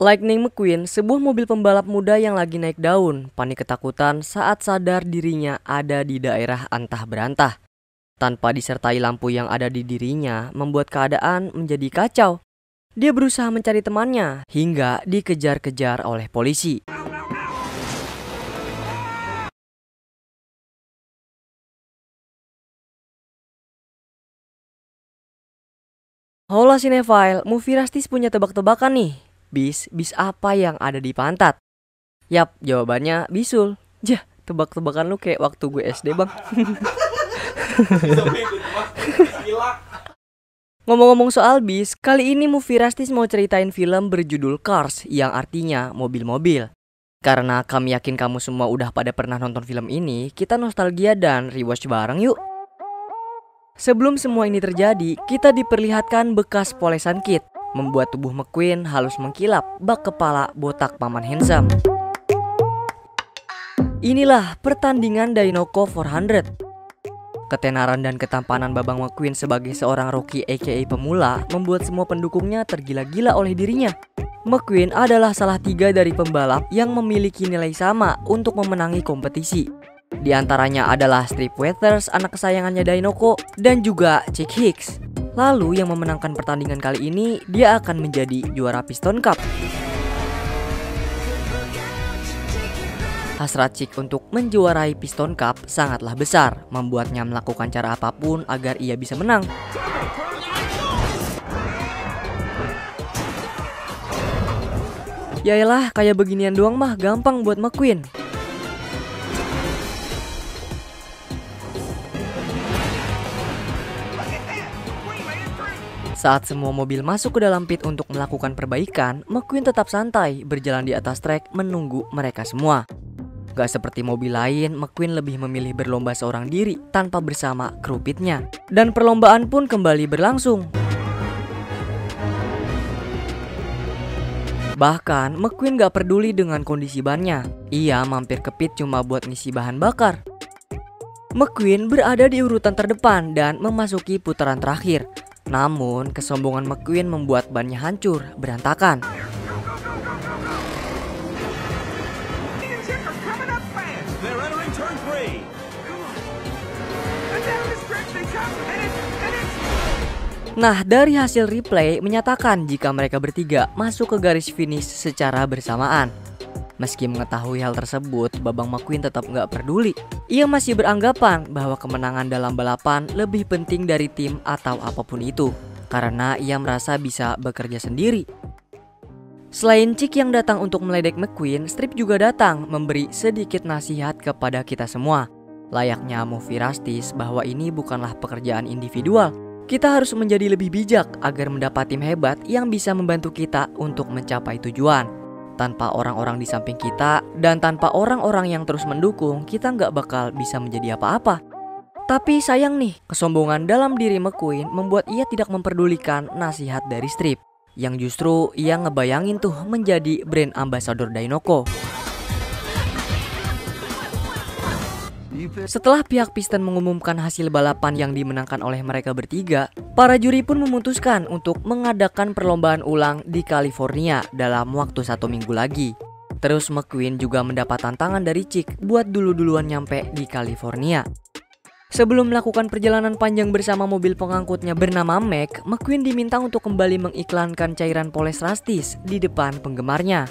Lightning McQueen, sebuah mobil pembalap muda yang lagi naik daun, panik ketakutan saat sadar dirinya ada di daerah antah berantah. Tanpa disertai lampu yang ada di dirinya, membuat keadaan menjadi kacau. Dia berusaha mencari temannya hingga dikejar-kejar oleh polisi. Hola Cinefile, Movie Rastis punya tebak-tebakan nih. Bis apa yang ada di pantat? Yap, jawabannya bisul. Jah, tebak-tebakan lu kayak waktu gue SD bang. Ngomong-ngomong soal bis, kali ini Movie Rastis mau ceritain film berjudul Cars yang artinya mobil-mobil. Karena kami yakin kamu semua udah pada pernah nonton film ini, kita nostalgia dan rewatch bareng yuk. Sebelum semua ini terjadi, kita diperlihatkan bekas polesan kit, membuat tubuh McQueen halus mengkilap bak kepala botak paman handsome. Inilah pertandingan Dinoco 400. Ketenaran dan ketampanan Babang McQueen sebagai seorang rookie aka pemula membuat semua pendukungnya tergila-gila oleh dirinya. McQueen adalah salah 3 dari pembalap yang memiliki nilai sama untuk memenangi kompetisi. Di antaranya adalah Strip Weathers, anak kesayangannya Dinoco, dan juga Chick Hicks. Lalu yang memenangkan pertandingan kali ini, dia akan menjadi juara Piston Cup. Hasrat Chick untuk menjuarai Piston Cup sangatlah besar, membuatnya melakukan cara apapun agar ia bisa menang. Yaelah, kayak beginian doang mah gampang buat McQueen. Saat semua mobil masuk ke dalam pit untuk melakukan perbaikan, McQueen tetap santai berjalan di atas trek menunggu mereka semua. Gak seperti mobil lain, McQueen lebih memilih berlomba seorang diri tanpa bersama kru pitnya. Dan perlombaan pun kembali berlangsung. Bahkan McQueen gak peduli dengan kondisi bannya. Ia mampir ke pit cuma buat ngisi bahan bakar. McQueen berada di urutan terdepan dan memasuki putaran terakhir. Namun, kesombongan McQueen membuat bannya hancur, berantakan. Nah, dari hasil replay menyatakan jika mereka bertiga masuk ke garis finish secara bersamaan. Meski mengetahui hal tersebut, Babang McQueen tetap nggak peduli. Ia masih beranggapan bahwa kemenangan dalam balapan lebih penting dari tim atau apapun itu, karena ia merasa bisa bekerja sendiri. Selain Chick yang datang untuk meledek McQueen, Strip juga datang memberi sedikit nasihat kepada kita semua. Layaknya Movie Rastis bahwa ini bukanlah pekerjaan individual. Kita harus menjadi lebih bijak agar mendapat tim hebat yang bisa membantu kita untuk mencapai tujuan. Tanpa orang-orang di samping kita dan tanpa orang-orang yang terus mendukung, kita nggak bakal bisa menjadi apa-apa. Tapi sayang nih, kesombongan dalam diri McQueen membuat ia tidak memperdulikan nasihat dari Strip, yang justru ia ngebayangin tuh menjadi brand ambassador Dinoco. Setelah pihak Piston mengumumkan hasil balapan yang dimenangkan oleh mereka bertiga, para juri pun memutuskan untuk mengadakan perlombaan ulang di California dalam waktu 1 minggu lagi. Terus McQueen juga mendapat tantangan dari Chick buat dulu-duluan nyampe di California. Sebelum melakukan perjalanan panjang bersama mobil pengangkutnya bernama Mac, McQueen diminta untuk kembali mengiklankan cairan poles Rastis di depan penggemarnya.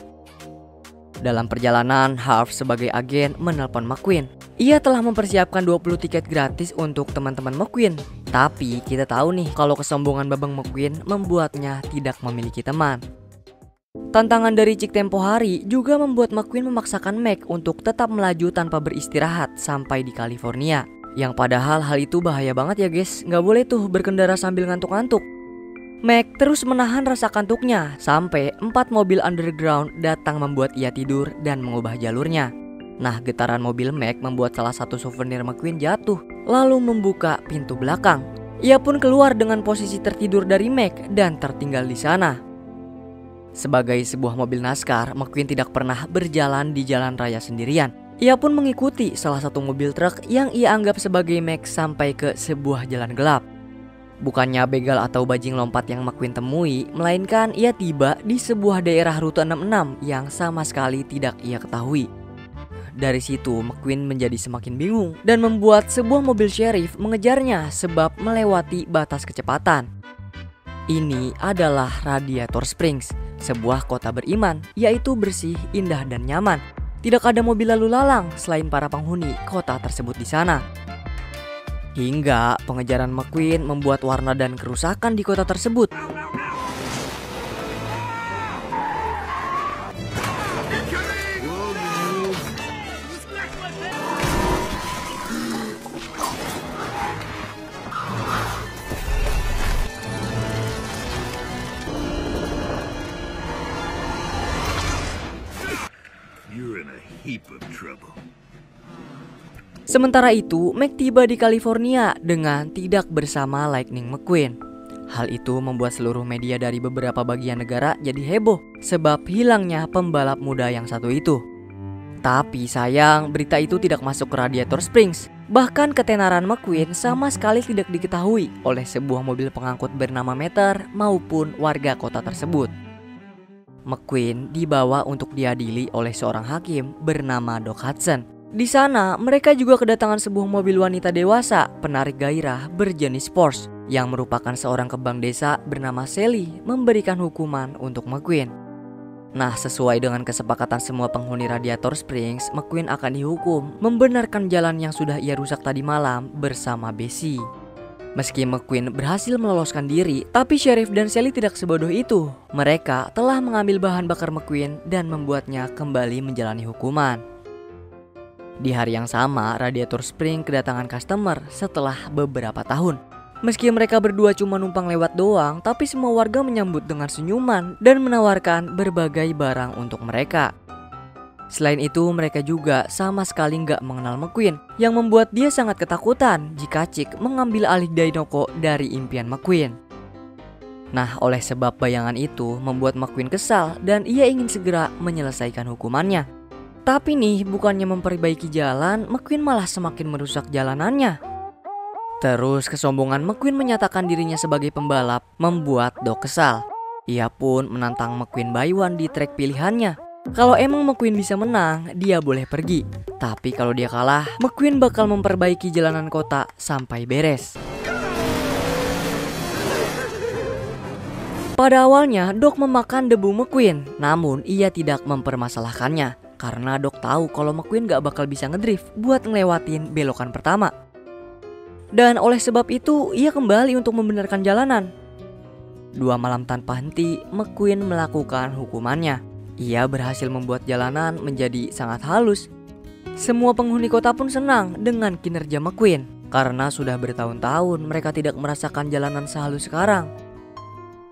Dalam perjalanan, Harv sebagai agen menelpon McQueen. Ia telah mempersiapkan 20 tiket gratis untuk teman-teman McQueen. Tapi kita tahu nih kalau kesombongan Babang McQueen membuatnya tidak memiliki teman. Tantangan dari Chick tempo hari juga membuat McQueen memaksakan Mac untuk tetap melaju tanpa beristirahat sampai di California. Yang padahal hal itu bahaya banget ya guys, nggak boleh tuh berkendara sambil ngantuk-ngantuk. Mac terus menahan rasa kantuknya sampai 4 mobil underground datang membuat ia tidur dan mengubah jalurnya. Nah, getaran mobil Mac membuat salah satu souvenir McQueen jatuh, lalu membuka pintu belakang. Ia pun keluar dengan posisi tertidur dari Mac dan tertinggal di sana. Sebagai sebuah mobil NASCAR, McQueen tidak pernah berjalan di jalan raya sendirian. Ia pun mengikuti salah satu mobil truk yang ia anggap sebagai Mac sampai ke sebuah jalan gelap. Bukannya begal atau bajing lompat yang McQueen temui, melainkan ia tiba di sebuah daerah rute 66 yang sama sekali tidak ia ketahui. Dari situ McQueen menjadi semakin bingung dan membuat sebuah mobil sheriff mengejarnya sebab melewati batas kecepatan. Ini adalah Radiator Springs, sebuah kota beriman, yaitu bersih, indah dan nyaman. Tidak ada mobil lalu lalang selain para penghuni kota tersebut di sana. Hingga pengejaran McQueen membuat warna dan kerusakan di kota tersebut. You're in a heap of trouble. Sementara itu, Mac tiba di California dengan tidak bersama Lightning McQueen. Hal itu membuat seluruh media dari beberapa bagian negara jadi heboh sebab hilangnya pembalap muda yang satu itu. Tapi sayang, berita itu tidak masuk ke Radiator Springs. Bahkan ketenaran McQueen sama sekali tidak diketahui oleh sebuah mobil pengangkut bernama Meter maupun warga kota tersebut. McQueen dibawa untuk diadili oleh seorang hakim bernama Doc Hudson. Di sana, mereka juga kedatangan sebuah mobil wanita dewasa penarik gairah berjenis Porsche yang merupakan seorang kembang desa bernama Sally memberikan hukuman untuk McQueen. Nah, sesuai dengan kesepakatan semua penghuni Radiator Springs, McQueen akan dihukum membenarkan jalan yang sudah ia rusak tadi malam bersama Bessie. Meski McQueen berhasil meloloskan diri, tapi Sheriff dan Sally tidak sebodoh itu. Mereka telah mengambil bahan bakar McQueen dan membuatnya kembali menjalani hukuman. Di hari yang sama, Radiator Springs kedatangan customer setelah beberapa tahun. Meski mereka berdua cuma numpang lewat doang, tapi semua warga menyambut dengan senyuman dan menawarkan berbagai barang untuk mereka. Selain itu, mereka juga sama sekali nggak mengenal McQueen, yang membuat dia sangat ketakutan jika Chick mengambil alih Dainoko dari impian McQueen. Nah, oleh sebab bayangan itu membuat McQueen kesal dan ia ingin segera menyelesaikan hukumannya. Tapi nih, bukannya memperbaiki jalan, McQueen malah semakin merusak jalanannya. Terus kesombongan McQueen menyatakan dirinya sebagai pembalap membuat Doc kesal. Ia pun menantang McQueen by one di trek pilihannya. Kalau emang McQueen bisa menang, dia boleh pergi. Tapi kalau dia kalah, McQueen bakal memperbaiki jalanan kota sampai beres. Pada awalnya, Doc memakan debu McQueen, namun ia tidak mempermasalahkannya. Karena Doc tahu kalau McQueen gak bakal bisa ngedrift buat ngelewatin belokan pertama. Dan oleh sebab itu, ia kembali untuk membenarkan jalanan. 2 malam tanpa henti, McQueen melakukan hukumannya. Ia berhasil membuat jalanan menjadi sangat halus. Semua penghuni kota pun senang dengan kinerja McQueen, karena sudah bertahun-tahun mereka tidak merasakan jalanan sehalus sekarang.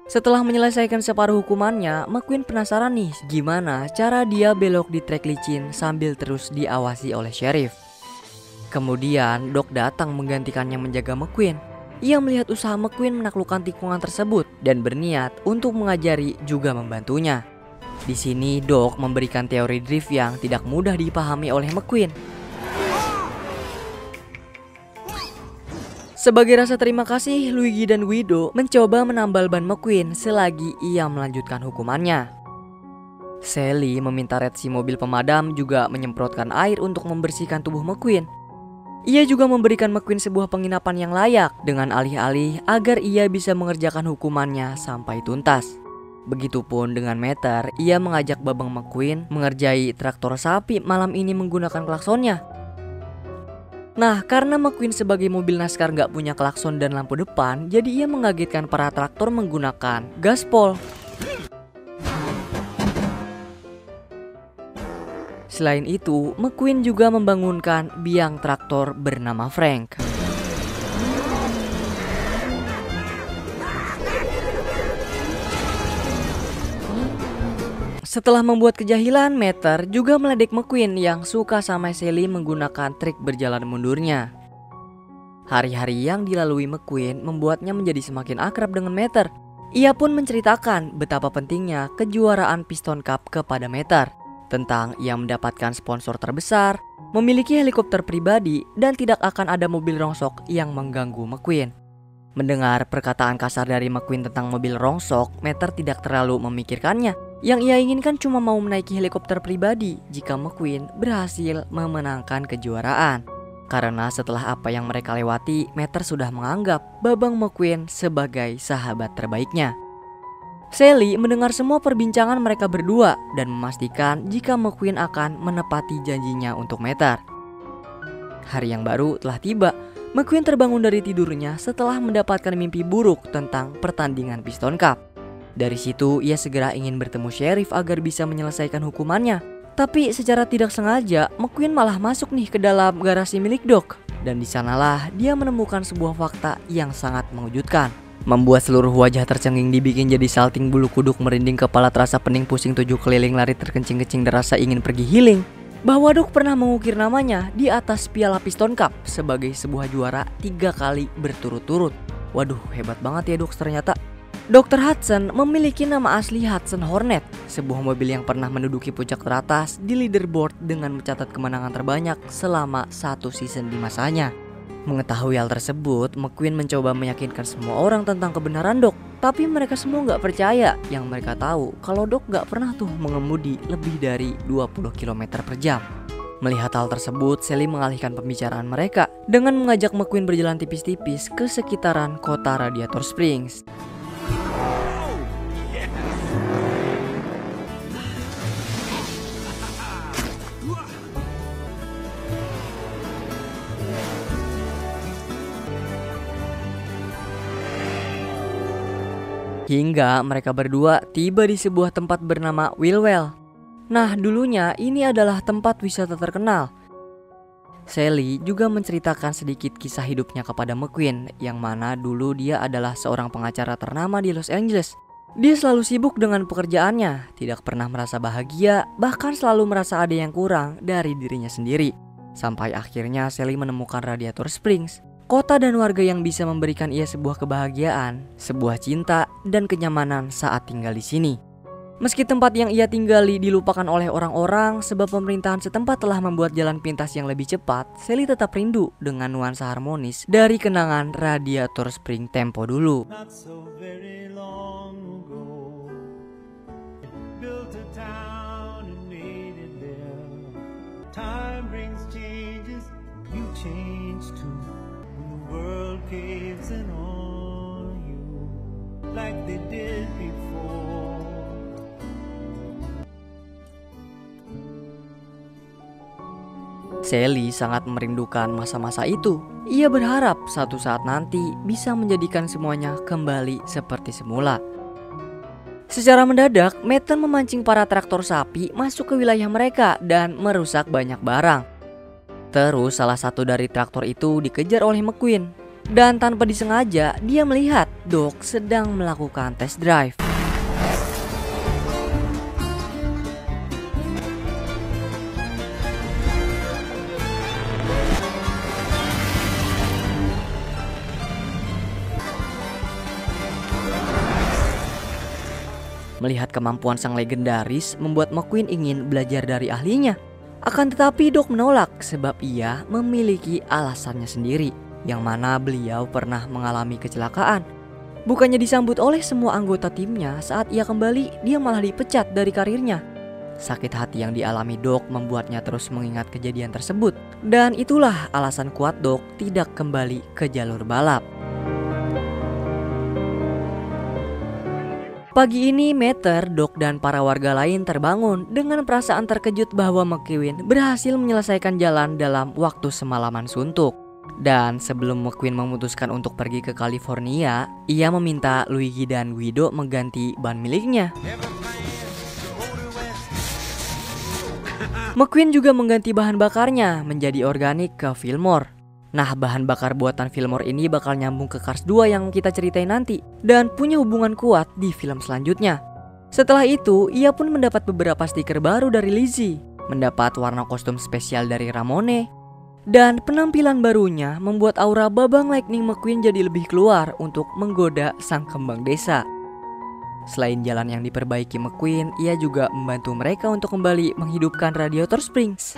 Setelah menyelesaikan separuh hukumannya, McQueen penasaran nih gimana cara dia belok di trek licin sambil terus diawasi oleh Sheriff. Kemudian Doc datang menggantikannya menjaga McQueen. Ia melihat usaha McQueen menaklukkan tikungan tersebut dan berniat untuk mengajari juga membantunya. Di sini Doc memberikan teori drift yang tidak mudah dipahami oleh McQueen. Sebagai rasa terima kasih, Luigi dan Guido mencoba menambal ban McQueen selagi ia melanjutkan hukumannya. Sally meminta Red si mobil pemadam juga menyemprotkan air untuk membersihkan tubuh McQueen. Ia juga memberikan McQueen sebuah penginapan yang layak dengan alih-alih agar ia bisa mengerjakan hukumannya sampai tuntas. Begitupun dengan Meter, ia mengajak Babang McQueen mengerjai traktor sapi malam ini menggunakan klaksonnya. Nah, karena McQueen sebagai mobil NASCAR gak punya klakson dan lampu depan, jadi ia mengagetkan para traktor menggunakan gaspol. Selain itu, McQueen juga membangunkan biang traktor bernama Frank. Setelah membuat kejahilan, Meter juga meledek McQueen yang suka sama Sally menggunakan trik berjalan mundurnya. Hari-hari yang dilalui McQueen membuatnya menjadi semakin akrab dengan Meter. Ia pun menceritakan betapa pentingnya kejuaraan Piston Cup kepada Meter, tentang ia mendapatkan sponsor terbesar, memiliki helikopter pribadi, dan tidak akan ada mobil rongsok yang mengganggu McQueen. Mendengar perkataan kasar dari McQueen tentang mobil rongsok, Mater tidak terlalu memikirkannya. Yang ia inginkan cuma mau menaiki helikopter pribadi jika McQueen berhasil memenangkan kejuaraan. Karena setelah apa yang mereka lewati, Mater sudah menganggap Babang McQueen sebagai sahabat terbaiknya. Sally mendengar semua perbincangan mereka berdua dan memastikan jika McQueen akan menepati janjinya untuk Mater. Hari yang baru telah tiba. McQueen terbangun dari tidurnya setelah mendapatkan mimpi buruk tentang pertandingan Piston Cup. Dari situ ia segera ingin bertemu Sheriff agar bisa menyelesaikan hukumannya. Tapi secara tidak sengaja McQueen malah masuk nih ke dalam garasi milik Doc. Dan disanalah dia menemukan sebuah fakta yang sangat mengejutkan. Membuat seluruh wajah tercenging dibikin jadi salting bulu kuduk, merinding kepala, terasa pening, pusing, 7 keliling, lari terkencing-kencing, dan rasa ingin pergi healing. Bahwa Doc pernah mengukir namanya di atas piala Piston Cup sebagai sebuah juara 3 kali berturut-turut. Waduh, hebat banget ya Doc ternyata. Dr. Hudson memiliki nama asli Hudson Hornet, sebuah mobil yang pernah menduduki puncak teratas di leaderboard dengan mencatat kemenangan terbanyak selama 1 season di masanya. Mengetahui hal tersebut, McQueen mencoba meyakinkan semua orang tentang kebenaran Doc. Tapi mereka semua gak percaya. Yang mereka tahu kalau Doc gak pernah tuh mengemudi lebih dari 20 km per jam. Melihat hal tersebut, Sally mengalihkan pembicaraan mereka dengan mengajak McQueen berjalan tipis-tipis ke sekitaran kota Radiator Springs. Hingga mereka berdua tiba di sebuah tempat bernama Willwell. Nah, dulunya ini adalah tempat wisata terkenal. Sally juga menceritakan sedikit kisah hidupnya kepada McQueen, yang mana dulu dia adalah seorang pengacara ternama di Los Angeles. Dia selalu sibuk dengan pekerjaannya, tidak pernah merasa bahagia, bahkan selalu merasa ada yang kurang dari dirinya sendiri. Sampai akhirnya Sally menemukan Radiator Springs, kota dan warga yang bisa memberikan ia sebuah kebahagiaan, sebuah cinta, dan kenyamanan saat tinggal di sini. Meski tempat yang ia tinggali dilupakan oleh orang-orang sebab pemerintahan setempat telah membuat jalan pintas yang lebih cepat, Sally tetap rindu dengan nuansa harmonis dari kenangan Radiator Springs tempo dulu. Caves in on you like they did before. Sally sangat merindukan masa-masa itu. Ia berharap suatu saat nanti bisa menjadikan semuanya kembali seperti semula. Secara mendadak, Mater memancing para traktor sapi masuk ke wilayah mereka dan merusak banyak barang. Terus salah satu dari traktor itu dikejar oleh McQueen. Dan tanpa disengaja, dia melihat Doc sedang melakukan test drive. Melihat kemampuan sang legendaris membuat McQueen ingin belajar dari ahlinya. Akan tetapi Doc menolak sebab ia memiliki alasannya sendiri, yang mana beliau pernah mengalami kecelakaan. Bukannya disambut oleh semua anggota timnya, saat ia kembali dia malah dipecat dari karirnya. Sakit hati yang dialami Doc membuatnya terus mengingat kejadian tersebut. Dan itulah alasan kuat Doc tidak kembali ke jalur balap. Pagi ini Mater, Doc, dan para warga lain terbangun dengan perasaan terkejut bahwa McQueen berhasil menyelesaikan jalan dalam waktu semalaman suntuk. Dan sebelum McQueen memutuskan untuk pergi ke California, ia meminta Luigi dan Guido mengganti ban miliknya. McQueen juga mengganti bahan bakarnya menjadi organik ke Fillmore. Nah, bahan bakar buatan Fillmore ini bakal nyambung ke Cars 2 yang kita ceritain nanti dan punya hubungan kuat di film selanjutnya. Setelah itu, ia pun mendapat beberapa stiker baru dari Lizzie, mendapat warna kostum spesial dari Ramone, dan penampilan barunya membuat aura Babang Lightning McQueen jadi lebih keluar untuk menggoda sang kembang desa. Selain jalan yang diperbaiki McQueen, ia juga membantu mereka untuk kembali menghidupkan Radiator Springs.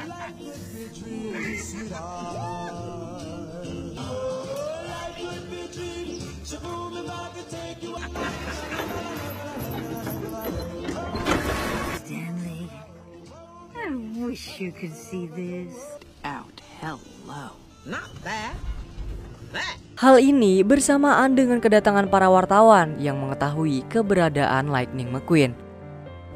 wish you could see this. Out. Hello. Not that. That. Hal ini bersamaan dengan kedatangan para wartawan yang mengetahui keberadaan Lightning McQueen.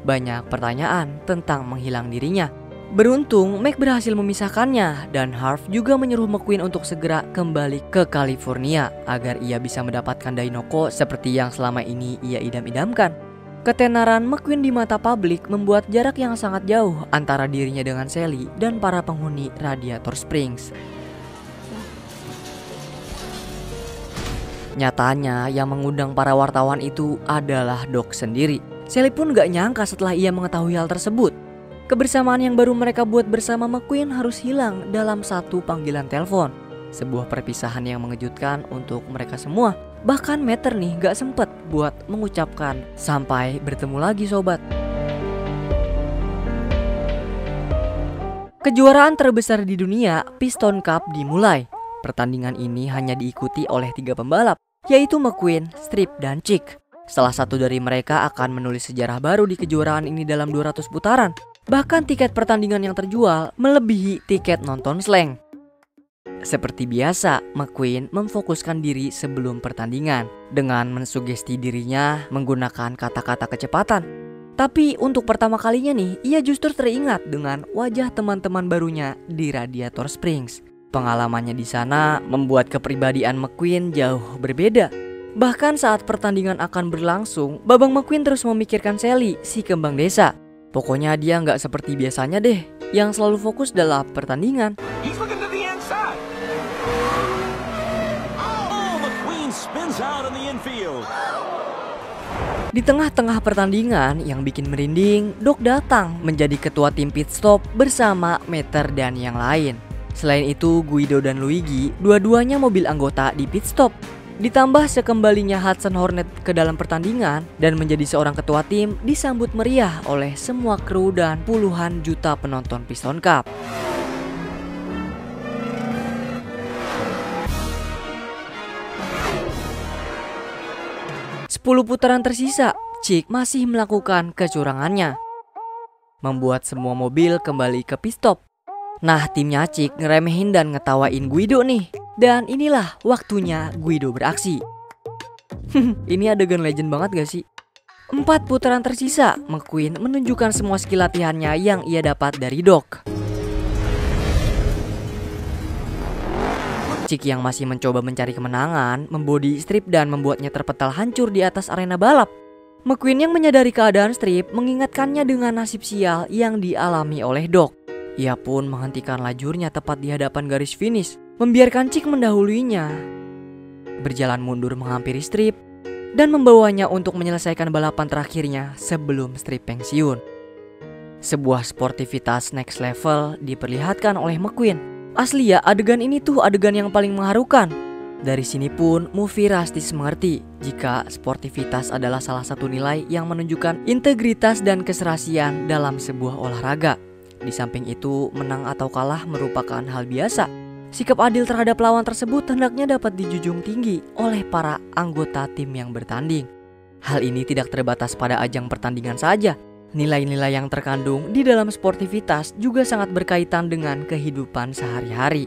Banyak pertanyaan tentang menghilang dirinya. Beruntung, Mac berhasil memisahkannya dan Harv juga menyuruh McQueen untuk segera kembali ke California agar ia bisa mendapatkan Dainoko seperti yang selama ini ia idam-idamkan. Ketenaran McQueen di mata publik membuat jarak yang sangat jauh antara dirinya dengan Sally dan para penghuni Radiator Springs. Nyatanya yang mengundang para wartawan itu adalah Doc sendiri. Sally pun gak nyangka setelah ia mengetahui hal tersebut. Kebersamaan yang baru mereka buat bersama McQueen harus hilang dalam satu panggilan telepon. Sebuah perpisahan yang mengejutkan untuk mereka semua. Bahkan Mater nih gak sempet buat mengucapkan sampai bertemu lagi sobat. Kejuaraan terbesar di dunia, Piston Cup, dimulai. Pertandingan ini hanya diikuti oleh 3 pembalap, yaitu McQueen, Strip, dan Chick. Salah satu dari mereka akan menulis sejarah baru di kejuaraan ini dalam 200 putaran. Bahkan tiket pertandingan yang terjual melebihi tiket nonton slang. Seperti biasa, McQueen memfokuskan diri sebelum pertandingan dengan mensugesti dirinya menggunakan kata-kata kecepatan. Tapi untuk pertama kalinya nih, ia justru teringat dengan wajah teman-teman barunya di Radiator Springs. Pengalamannya di sana membuat kepribadian McQueen jauh berbeda. Bahkan saat pertandingan akan berlangsung, Babang McQueen terus memikirkan Sally, si kembang desa. Pokoknya dia nggak seperti biasanya deh, yang selalu fokus dalam pertandingan. He's looking to the inside. Oh, McQueen spins out in the infield. Di tengah-tengah pertandingan yang bikin merinding, Doc datang menjadi ketua tim pit stop bersama Mater dan yang lain. Selain itu, Guido dan Luigi, dua-duanya mobil anggota di pit stop. Ditambah sekembalinya Hudson Hornet ke dalam pertandingan dan menjadi seorang ketua tim disambut meriah oleh semua kru dan puluhan juta penonton Piston Cup. Sepuluh putaran tersisa, Chick masih melakukan kecurangannya, membuat semua mobil kembali ke pit stop. Nah, timnya Chick ngeremehin dan ngetawain Guido nih. Dan inilah waktunya Guido beraksi. Ini adegan legend banget gak sih? 4 putaran tersisa, McQueen menunjukkan semua skill latihannya yang ia dapat dari Doc. Chick yang masih mencoba mencari kemenangan, membody Strip dan membuatnya terpental hancur di atas arena balap. McQueen yang menyadari keadaan Strip mengingatkannya dengan nasib sial yang dialami oleh Doc. Ia pun menghentikan lajurnya tepat di hadapan garis finish, membiarkan Chick mendahulinya. Berjalan mundur menghampiri Strip dan membawanya untuk menyelesaikan balapan terakhirnya sebelum Strip pensiun. Sebuah sportivitas next level diperlihatkan oleh McQueen. Asli ya, adegan ini tuh adegan yang paling mengharukan. Dari sini pun movie Rastis mengerti jika sportivitas adalah salah satu nilai yang menunjukkan integritas dan keserasian dalam sebuah olahraga. Di samping itu, menang atau kalah merupakan hal biasa. Sikap adil terhadap lawan tersebut hendaknya dapat dijunjung tinggi oleh para anggota tim yang bertanding. Hal ini tidak terbatas pada ajang pertandingan saja. Nilai-nilai yang terkandung di dalam sportivitas juga sangat berkaitan dengan kehidupan sehari-hari.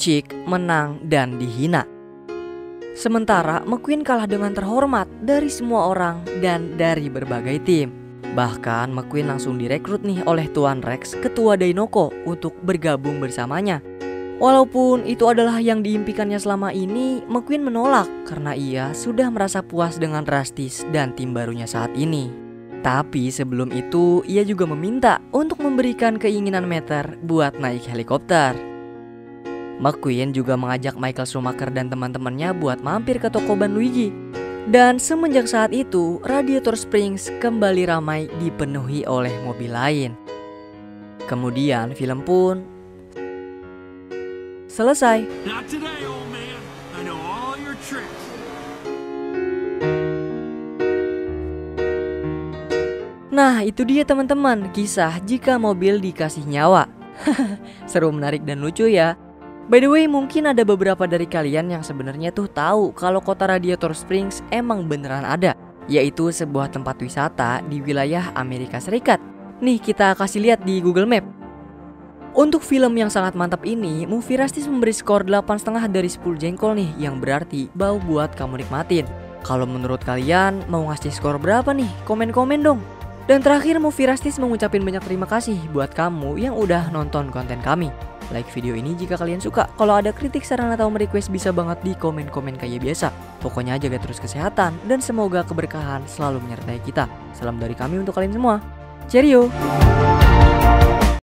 Chick menang dan dihina. Sementara McQueen kalah dengan terhormat dari semua orang dan dari berbagai tim. Bahkan McQueen langsung direkrut nih oleh Tuan Rex, ketua Dainoko, untuk bergabung bersamanya. Walaupun itu adalah yang diimpikannya selama ini, McQueen menolak karena ia sudah merasa puas dengan Rastis dan tim barunya saat ini. Tapi sebelum itu, ia juga meminta untuk memberikan keinginan Mater buat naik helikopter. McQueen juga mengajak Michael Schumacher dan teman-temannya buat mampir ke toko ban Luigi. Dan semenjak saat itu, Radiator Springs kembali ramai dipenuhi oleh mobil lain. Kemudian film pun selesai. Not today, old man. I know all your tricks. Nah, itu dia teman-teman, kisah jika mobil dikasih nyawa. Seru, menarik, dan lucu ya. By the way, mungkin ada beberapa dari kalian yang sebenarnya tuh tahu kalau kota Radiator Springs emang beneran ada, yaitu sebuah tempat wisata di wilayah Amerika Serikat. Nih, kita kasih lihat di Google Map. Untuk film yang sangat mantap ini, Movie Rastis memberi skor 8,5 dari 10 jengkol nih, yang berarti bau buat kamu nikmatin. Kalau menurut kalian mau ngasih skor berapa nih? Komen-komen dong. Dan terakhir, Movie Rastis mengucapin banyak terima kasih buat kamu yang udah nonton konten kami. Like video ini jika kalian suka. Kalau ada kritik, saran atau request bisa banget di komen-komen kayak biasa. Pokoknya jaga terus kesehatan dan semoga keberkahan selalu menyertai kita. Salam dari kami untuk kalian semua. Cheerio.